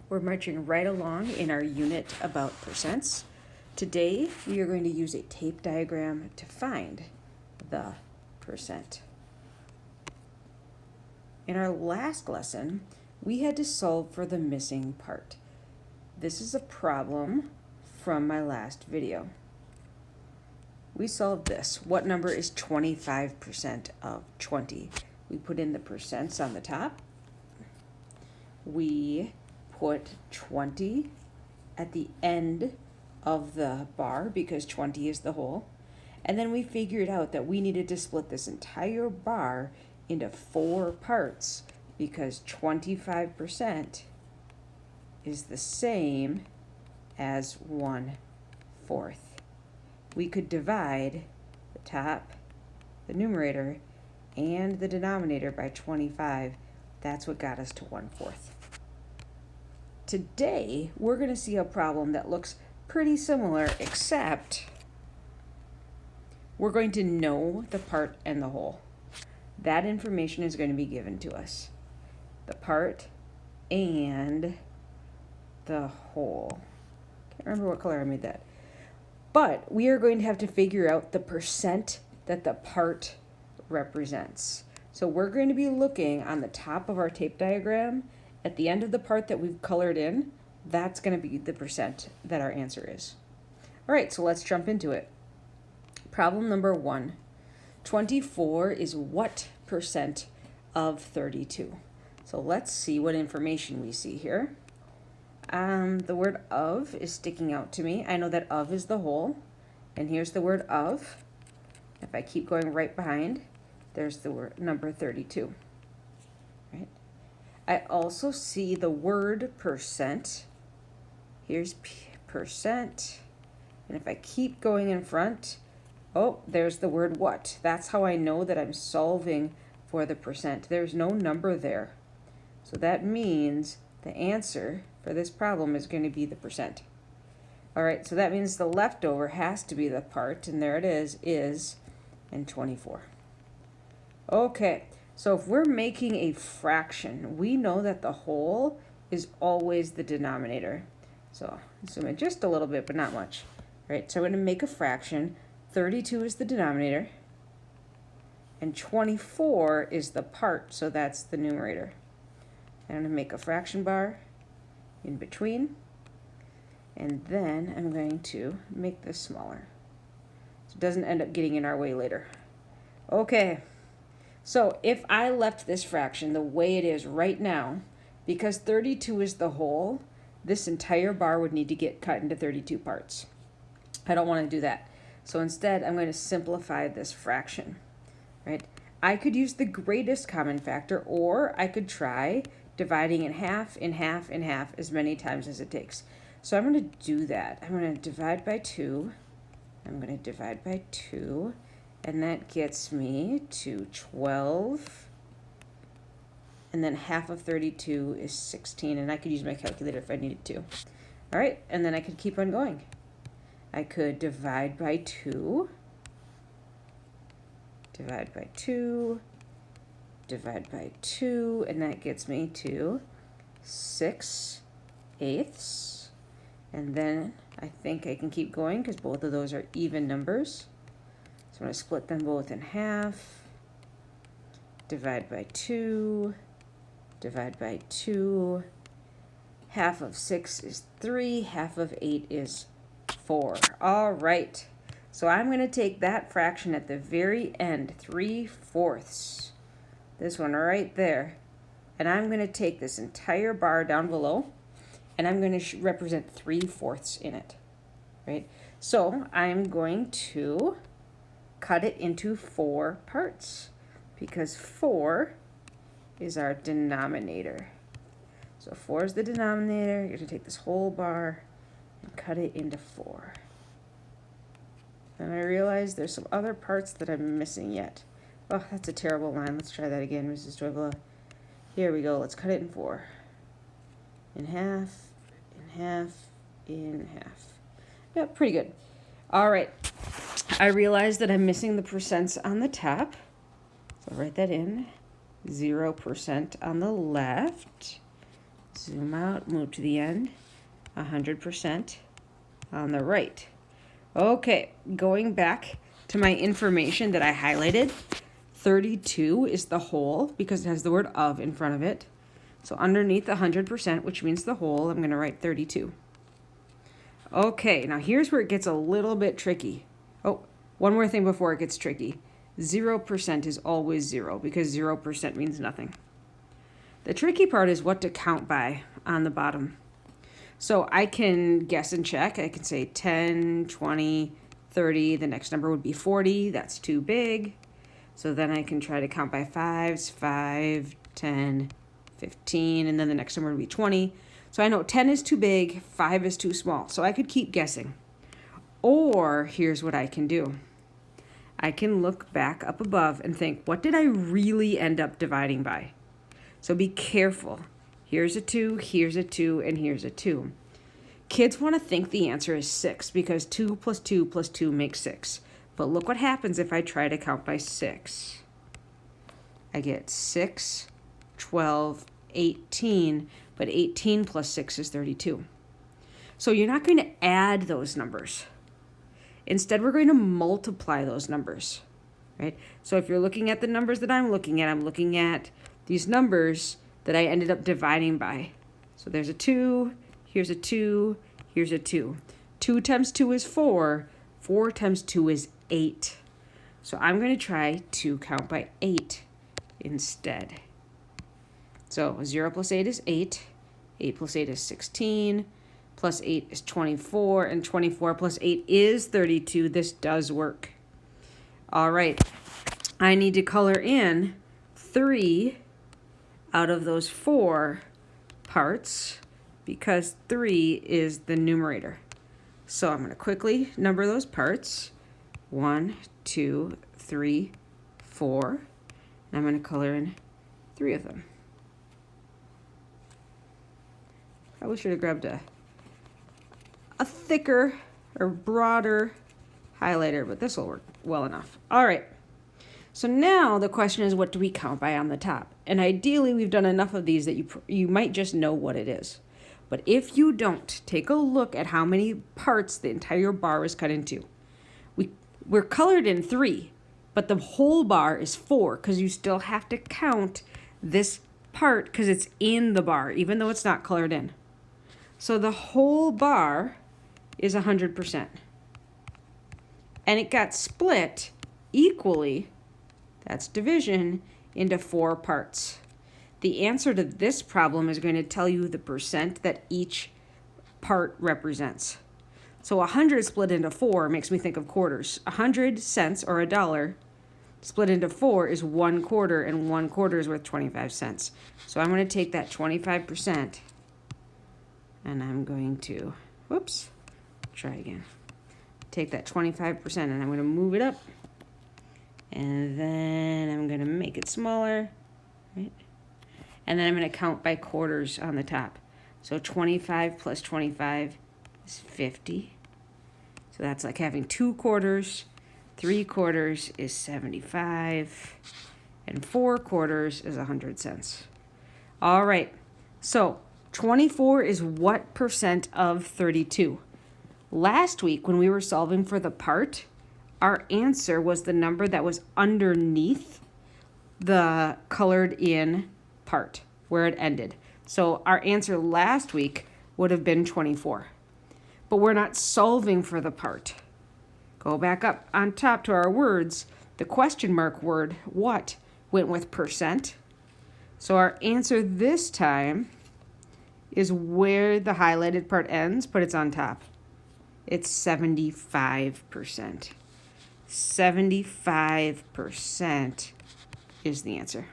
We're marching right along in our unit about percents. Today, we are going to use a tape diagram to find the percent. In our last lesson, we had to solve for the missing part. This is a problem from my last video. We solved this. What number is 25% of 20? We put in the percents on the top. We put 20 at the end of the bar because 20 is the whole. And then we figured out that we needed to split this entire bar into 4 parts because 25% is the same as 1/4. We could divide the top, the numerator, and the denominator by 25. That's what got us to 1/4. Today, we're going to see a problem that looks pretty similar, except we're going to know the part and the whole. That information is going to be given to us. The part and the whole. Can't remember what color I made that. But we are going to have to figure out the percent that the part represents. So we're going to be looking on the top of our tape diagram. At the end of the part that we've colored in, that's going to be the percent that our answer is. All right, so let's jump into it. Problem number 1. 24 is what percent of 32? So let's see what information we see here. The word of is sticking out to me. I know that of is the whole, and here's the word of. If I keep going right behind, there's the word number 32. Right? I also see the word percent. Here's percent. And if I keep going in front, oh, there's the word what. That's how I know that I'm solving for the percent. There's no number there. So that means the answer for this problem is going to be the percent. All right, so that means the leftover has to be the part, and there it is, and 24. Okay. So if we're making a fraction, we know that the whole is always the denominator. So zoom in just a little bit, but not much. Right, so I'm going to make a fraction. 32 is the denominator, and 24 is the part, so that's the numerator. I'm going to make a fraction bar in between, and then I'm going to make this smaller so it doesn't end up getting in our way later. Okay. So if I left this fraction the way it is right now, because 32 is the whole, this entire bar would need to get cut into 32 parts. I don't want to do that. So instead, I'm going to simplify this fraction, right? I could use the greatest common factor, or I could try dividing in half, in half, in half as many times as it takes. So I'm going to do that. I'm going to divide by 2. I'm going to divide by 2. And that gets me to 12. And then half of 32 is 16. And I could use my calculator if I needed to. All right, and then I could keep on going. I could divide by 2. Divide by 2. Divide by 2. And that gets me to 6/8. And then I think I can keep going because both of those are even numbers. So I'm going to split them both in half, divide by 2, divide by 2. Half of 6 is 3, half of 8 is 4. All right, so I'm going to take that fraction at the very end, 3/4, this one right there, and I'm going to take this entire bar down below, and I'm going to represent 3/4 in it, right? So I'm going to cut it into 4 parts because 4 is our denominator. So 4 is the denominator. You're going to take this whole bar and cut it into 4. And I realize there's some other parts that I'm missing yet. Oh, that's a terrible line. Let's try that again, Mrs. Joyvilla. Here we go. Let's cut it in 4. In half, in half, in half. Yeah, pretty good. All right. I realize that I'm missing the percents on the top. So I'll write that in. 0% on the left. Zoom out, move to the end. 100% on the right. Okay, going back to my information that I highlighted, 32 is the whole because it has the word of in front of it. So underneath 100%, which means the whole, I'm going to write 32. Okay, now here's where it gets a little bit tricky. Oh, one more thing before it gets tricky. 0% is always 0 because 0% means nothing. The tricky part is what to count by on the bottom. So I can guess and check. I can say 10, 20, 30. The next number would be 40. That's too big. So then I can try to count by fives, 5, 10, 15, and then the next number would be 20. So I know 10 is too big, 5 is too small. So I could keep guessing. Or here's what I can do. I can look back up above and think, what did I really end up dividing by? So be careful. Here's a 2, here's a 2, and here's a 2. Kids want to think the answer is 6 because 2 plus 2 plus 2 makes 6. But look what happens if I try to count by 6. I get 6, 12, 18, but 18 plus 6 is 32. So you're not going to add those numbers. Instead, we're going to multiply those numbers, right? So if you're looking at the numbers that I'm looking at these numbers that I ended up dividing by. So there's a 2, here's a 2, here's a 2. 2 times 2 is 4. 4 times 2 is 8. So I'm going to try to count by 8 instead. So 0 plus 8 is 8. 8 plus 8 is 16. Plus 8 is 24. And 24 plus 8 is 32. This does work. All right. I need to color in 3 out of those 4 parts because 3 is the numerator. So I'm going to quickly number those parts. 1, 2, 3, 4. And I'm going to color in 3 of them. Probably should have grabbed a thicker or broader highlighter, but this will work well enough. All right. So now the question is, what do we count by on the top? And ideally, we've done enough of these that you might just know what it is. But if you don't, take a look at how many parts the entire bar is cut into. We're colored in 3, but the whole bar is 4 because you still have to count this part because it's in the bar, even though it's not colored in. So the whole bar is 100%. And it got split equally, that's division, into 4 parts. The answer to this problem is going to tell you the percent that each part represents. So 100 split into 4 makes me think of quarters. 100 cents or $1 split into 4 is 1 quarter, and 1 quarter is worth 25 cents. So I'm going to take that 25% and I'm going to, try again. Take that 25% and I'm going to move it up. And then I'm going to make it smaller, right? And then I'm going to count by quarters on the top. So 25 plus 25 is 50. So that's like having 2 quarters. 3 quarters is 75. And 4 quarters is 100 cents. All right. So 24 is what percent of 32? Last week when we were solving for the part, our answer was the number that was underneath the colored in part where it ended. So our answer last week would have been 24. But we're not solving for the part. Go back up on top to our words. The question mark word, what, went with percent. So our answer this time is where the highlighted part ends, but it's on top. It's 75%. 75% is the answer.